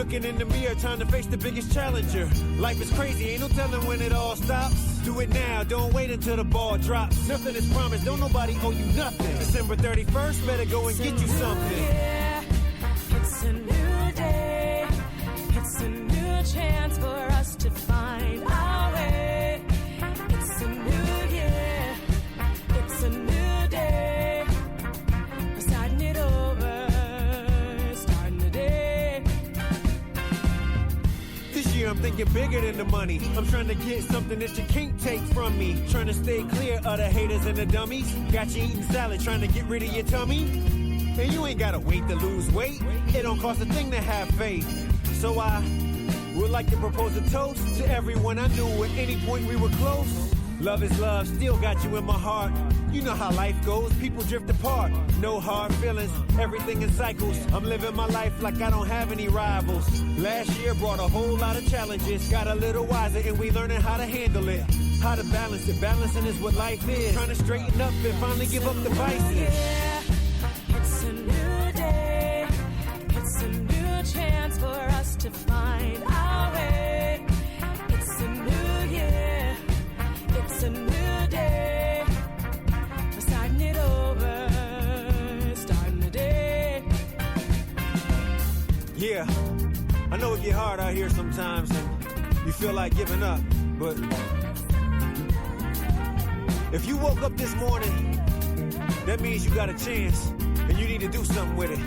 Looking in the mirror, time to face the biggest challenger. Life is crazy, ain't no telling when it all stops. Do it now, don't wait until the ball drops. Nothing is promised, don't nobody owe you nothing. December 31st, better go and get you something. Yeah, it's a new day. It's a new chance for us to find our way. It's a new year. It's a new day. We're starting it over. Starting the day. This year I'm thinking bigger than the money. I'm trying to get something that you can't take from me. Trying to stay clear of the haters and the dummies. Got you eating salad, trying to get rid of your tummy. And you ain't gotta wait to lose weight. It don't cost a thing to have faith. So I would like to propose a toast to everyone I knew at any point we were close. Love is love, still got you in my heart. You know how life goes, people drift apart. No hard feelings, everything in cycles. I'm living my life like I don't have any rivals. Last year brought a whole lot of challenges. Got a little wiser and we learning how to handle it. How to balance it, balancing is what life is. Trying to straighten up and finally give up the vices. Yeah, it's a new day. It's a new chance for us to find our way. It's a new year. It's a new day. We're starting it over. Starting the day. Yeah, I know it get hard out here sometimes and you feel like giving up, but if you woke up this morning, that means you got a chance and you need to do something with it.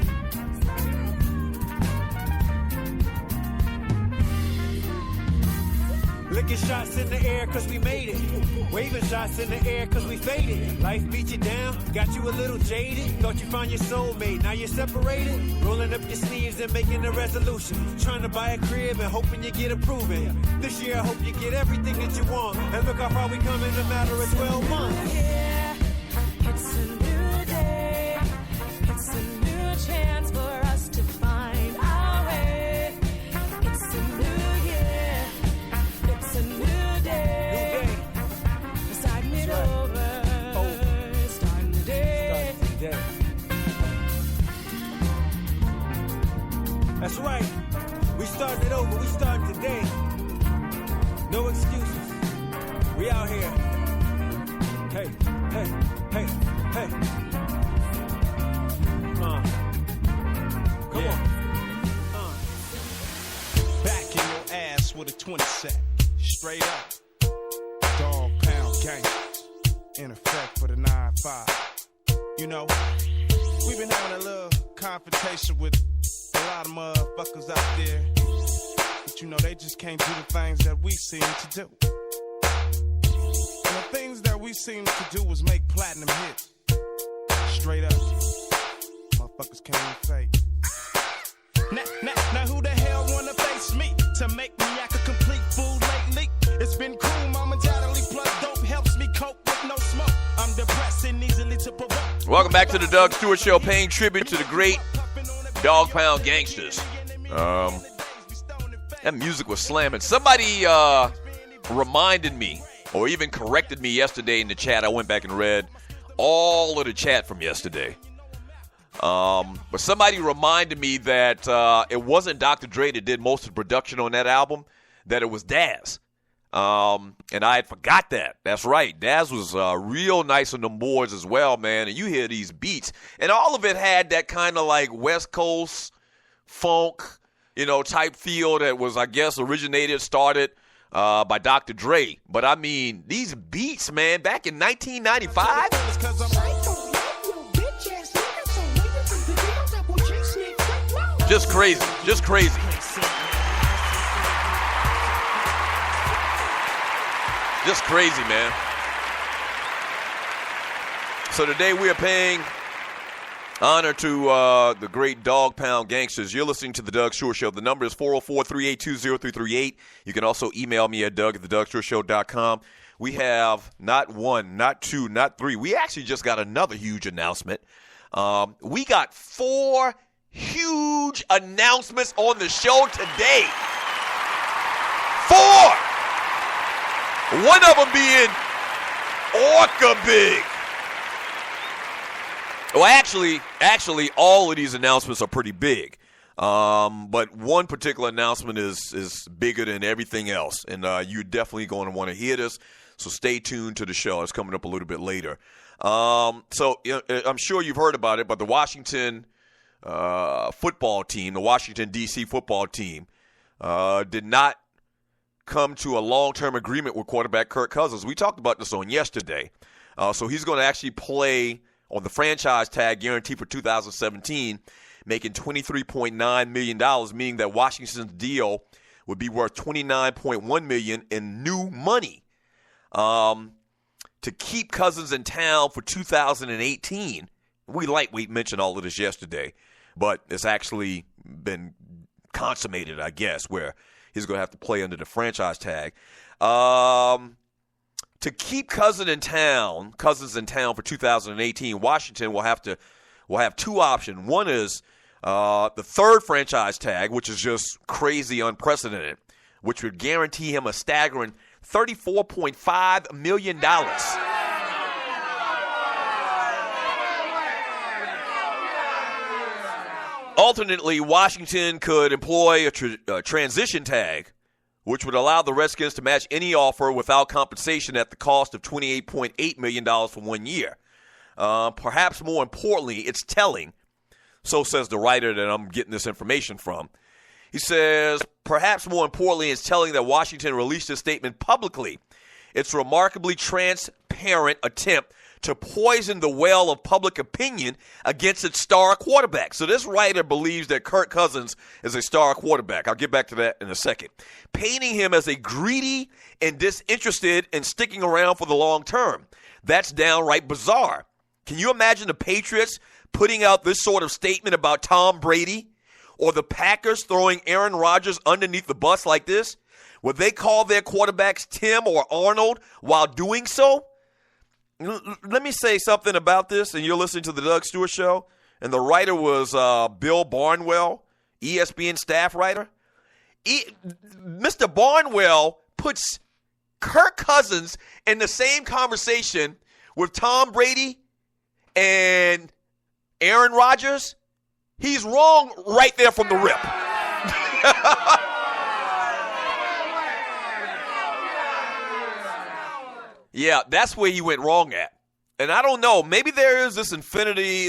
Licking shots in the air cause we made it. Waving shots in the air cause we faded. Life beat you down, got you a little jaded. Thought you found your soulmate, now you're separated. Rolling up your sleeves and making a resolution. Trying to buy a crib and hoping you get approving. This year I hope you get everything that you want. And look how far we come in a matter of 12 months. Yeah, it's a new day. It's a new chance for us to find our way. It's a new year. It's a new day. We're starting it over. Starting the day. That's right. We starting it over. We starting today. No excuses. We out here. Hey, hey, hey, hey. Come on. Back in your ass with a 20 sack. Straight up. Dog pound gang. In effect for the 9-5. You know, we've been having a little confrontation with a lot of motherfuckers out there. But you know, they just can't do the things that we seem to do. And the things that we seem to do was make platinum hits. Straight up. Motherfuckers can't even fake. Now who the hell wanna face me? To make me act a complete fool lately? It's been cool, momentarily plus dope helps me cope with no smoke. I'm depressed and easily to provoke. Welcome back to the Doug Stewart Show, paying tribute to the great Dog Pound Gangsters. That music was slamming. Somebody reminded me, or even corrected me yesterday in the chat. I went back and read all of the chat from yesterday. But somebody reminded me that it wasn't Dr. Dre that did most of the production on that album, that it was Daz. And I had forgot that. That's right. Daz was real nice on them boards as well, man. And you hear these beats. And all of it had that kind of like West Coast funk, type feel that was, I guess, started by Dr. Dre. But, I mean, these beats, man, back in 1995. Just crazy. Just crazy. Just crazy, man. So today we are paying honor to the great Dog Pound Gangsters. You're listening to the Doug Stewart Show. The number is 404-382-0338. You can also email me at doug@thedougstewartshow.com. We have not one, not two, not three. We actually just got another huge announcement. We got 4 huge announcements on the show today. 4! One of them being Orca Big. Well, actually, all of these announcements are pretty big. But one particular announcement is bigger than everything else, and you're definitely going to want to hear this. So stay tuned to the show. It's coming up a little bit later. So I'm sure you've heard about it, but the Washington football team, the Washington, D.C. football team, did not come to a long-term agreement with quarterback Kirk Cousins. We talked about this on yesterday. So he's going to actually play on the franchise tag guarantee for 2017, making $23.9 million, meaning that Washington's deal would be worth $29.1 million in new money to keep Cousins in town for 2018. We mentioned all of this yesterday, but it's actually been consummated, I guess, where he's going to have to play under the franchise tag. To keep Cousins in town for 2018, Washington will have two options. One is the third franchise tag, which is just crazy, unprecedented, which would guarantee him a staggering $34.5 million. Alternately, Washington could employ a transition tag, which would allow the Redskins to match any offer without compensation at the cost of $28.8 million for 1 year. Perhaps more importantly, it's telling, so says the writer that I'm getting this information from. He says, perhaps more importantly, it's telling that Washington released this statement publicly. It's a remarkably transparent attempt to poison the well of public opinion against its star quarterback. So this writer believes that Kirk Cousins is a star quarterback. I'll get back to that in a second. Painting him as a greedy and disinterested in sticking around for the long term. That's downright bizarre. Can you imagine the Patriots putting out this sort of statement about Tom Brady, or the Packers throwing Aaron Rodgers underneath the bus like this? Would they call their quarterbacks Tim or Arnold while doing so? Let me say something about this, and you're listening to the Doug Stewart Show, and the writer was Bill Barnwell, ESPN staff writer. Mr. Barnwell puts Kirk Cousins in the same conversation with Tom Brady and Aaron Rodgers. He's wrong right there from the rip. Yeah, that's where he went wrong at. And I don't know, maybe there is this affinity,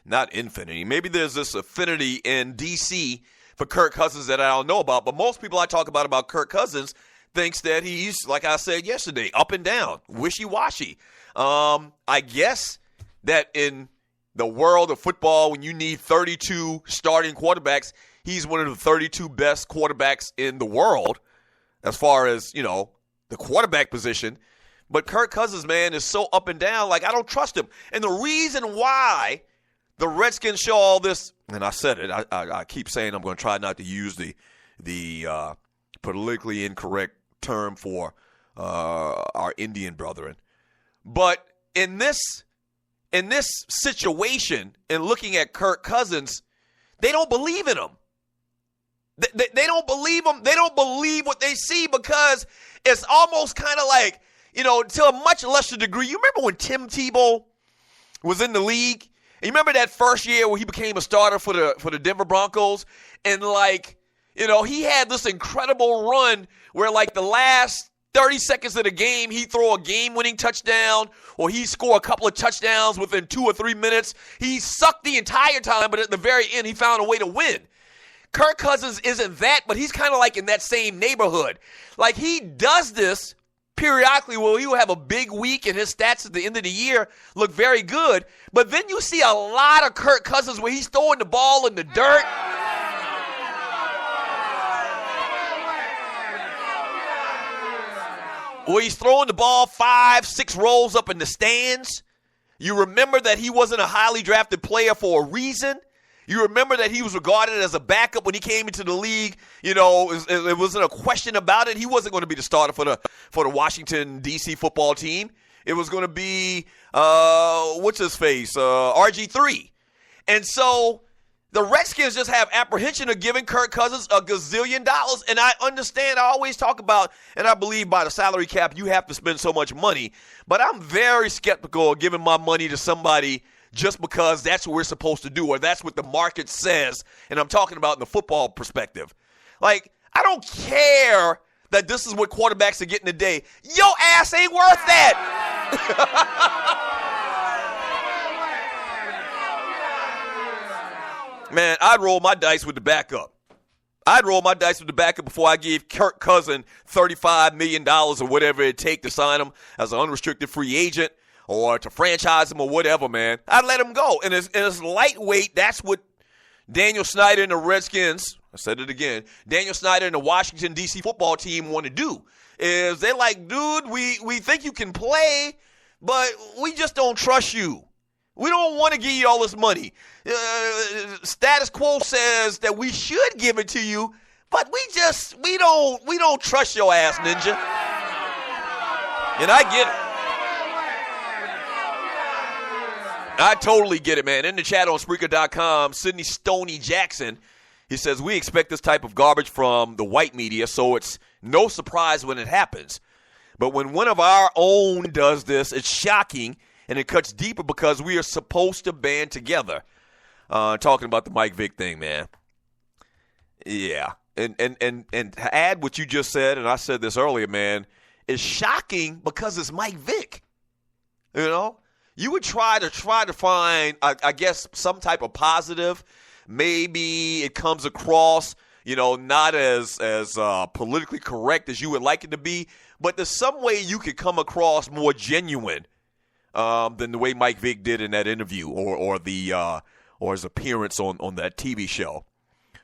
maybe there's this affinity in D.C. for Kirk Cousins that I don't know about. But most people I talk about Kirk Cousins thinks that he's, like I said yesterday, up and down, wishy-washy. I guess that in the world of football, when you need 32 starting quarterbacks, he's one of the 32 best quarterbacks in the world as far as, the quarterback position. But Kirk Cousins, man, is so up and down, like I don't trust him. And the reason why the Redskins show all this, and I said it, I keep saying I'm going to try not to use the politically incorrect term for our Indian brethren. But in this situation, and looking at Kirk Cousins, they don't believe in him. They don't believe him. They don't believe what they see, because it's almost kind of like, to a much lesser degree. You remember when Tim Tebow was in the league? And you remember that first year where he became a starter for the Denver Broncos? And he had this incredible run where the last 30 seconds of the game, he'd throw a game-winning touchdown, or he'd score a couple of touchdowns within 2 or 3 minutes. He sucked the entire time, but at the very end, he found a way to win. Kirk Cousins isn't that, but he's kind of in that same neighborhood. He does this periodically where he will have a big week and his stats at the end of the year look very good. But then you see a lot of Kirk Cousins where he's throwing the ball in the dirt. Where he's throwing the ball 5-6 rows up in the stands. You remember that he wasn't a highly drafted player for a reason. You remember that he was regarded as a backup when he came into the league. It wasn't a question about it. He wasn't going to be the starter for the Washington, D.C. football team. It was going to be, RG3. And so the Redskins just have apprehension of giving Kirk Cousins $1 gazillion. And I understand, I always talk about, and I believe by the salary cap, you have to spend so much money. But I'm very skeptical of giving my money to somebody just because that's what we're supposed to do or that's what the market says. And I'm talking about in the football perspective. Like, I don't care that this is what quarterbacks are getting today. Your ass ain't worth that. Man, I'd roll my dice with the backup. I'd roll my dice with the backup before I gave Kirk Cousins $35 million or whatever it take to sign him as an unrestricted free agent or to franchise him or whatever, man. I'd let him go. And it's lightweight. That's what Daniel Snyder and the Redskins, I said it again, Daniel Snyder and the Washington, D.C. football team want to do. Is they're like, dude, we think you can play, but we just don't trust you. We don't want to give you all this money. Status quo says that we should give it to you, but we don't trust your ass, Ninja. And I get it. I totally get it, man. In the chat on Spreaker.com, Sidney Stoney Jackson, he says, we expect this type of garbage from the white media, so it's no surprise when it happens. But when one of our own does this, it's shocking, and it cuts deeper because we are supposed to band together. Talking about the Mike Vick thing, man. Yeah. And to add what you just said, and I said this earlier, man, it's shocking because it's Mike Vick. You know? You would try to find, I guess, some type of positive. Maybe it comes across, not as politically correct as you would like it to be, but there's some way you could come across more genuine than the way Mike Vick did in that interview or his appearance on that TV show.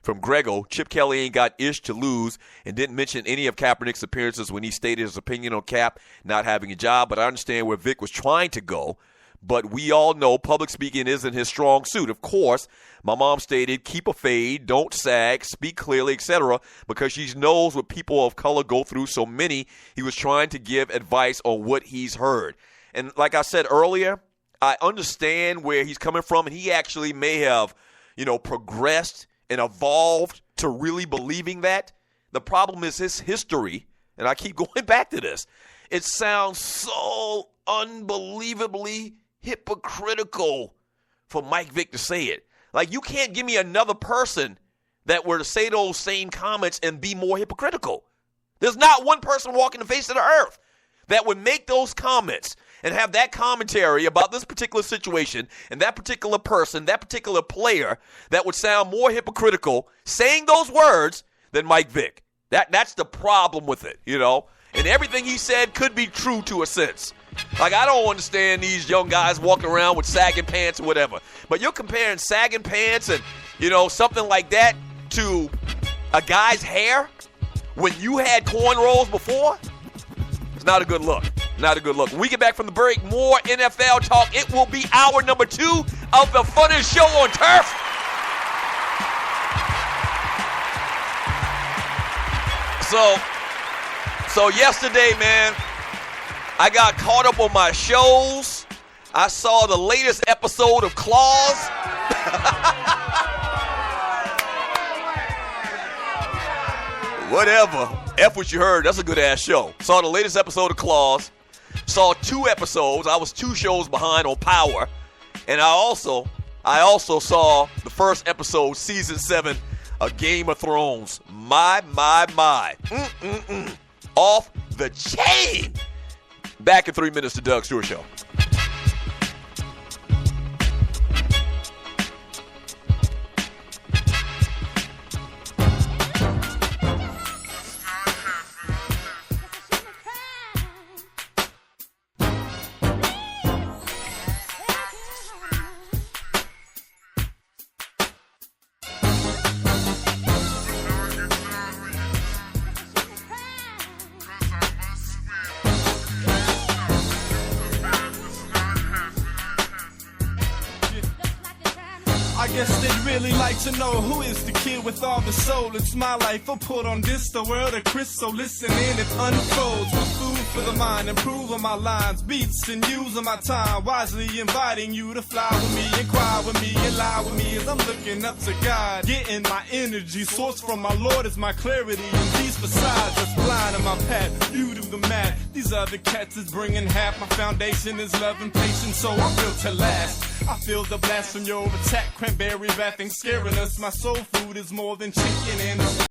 From Grego, Chip Kelly ain't got ish to lose and didn't mention any of Kaepernick's appearances when he stated his opinion on Cap not having a job, but I understand where Vick was trying to go. But we all know public speaking isn't his strong suit. Of course, my mom stated, keep a fade, don't sag, speak clearly, etc., because she knows what people of color go through. So many, he was trying to give advice on what he's heard. And like I said earlier, I understand where he's coming from, and he actually may have, progressed and evolved to really believing that. The problem is his history, and I keep going back to this. It sounds so unbelievably hypocritical for Mike Vick to say it. Like, you can't give me another person that were to say those same comments and be more hypocritical. There's not one person walking the face of the earth that would make those comments and have that commentary about this particular situation and that particular person, that particular player, that would sound more hypocritical saying those words than Mike Vick. That's the problem with it, And everything he said could be true to a sense. Like, I don't understand these young guys walking around with sagging pants or whatever. But you're comparing sagging pants and, something like that to a guy's hair when you had cornrows before? It's not a good look. Not a good look. When we get back from the break, more NFL talk. It will be hour number 2 of the funnest show on turf. So yesterday, man, I got caught up on my shows. I saw the latest episode of Claws. Whatever. F what you heard. That's a good-ass show. Saw the latest episode of Claws. Saw 2 episodes. I was 2 shows behind on Power. And I also saw the first episode, Season 7 of Game of Thrones. My. Off the chain. Back in 3 minutes to Doug Stewart Show. To know who is the kid with all the soul. It's my life. I'll put on this, the world of Chris. So listen in, it unfolds with food for the mind, improving my lines, beats, and using my time wisely, inviting you to fly with me and cry with me and lie with me as I'm looking up to God, getting my energy source from my Lord is my clarity. And these facades that's blind in my path. You do the math. These other cats is bringing half. My foundation is love and patience, so I'm built to last. I feel the blast from your attack. Cranberry bathing scaring us. My soul food is more than chicken and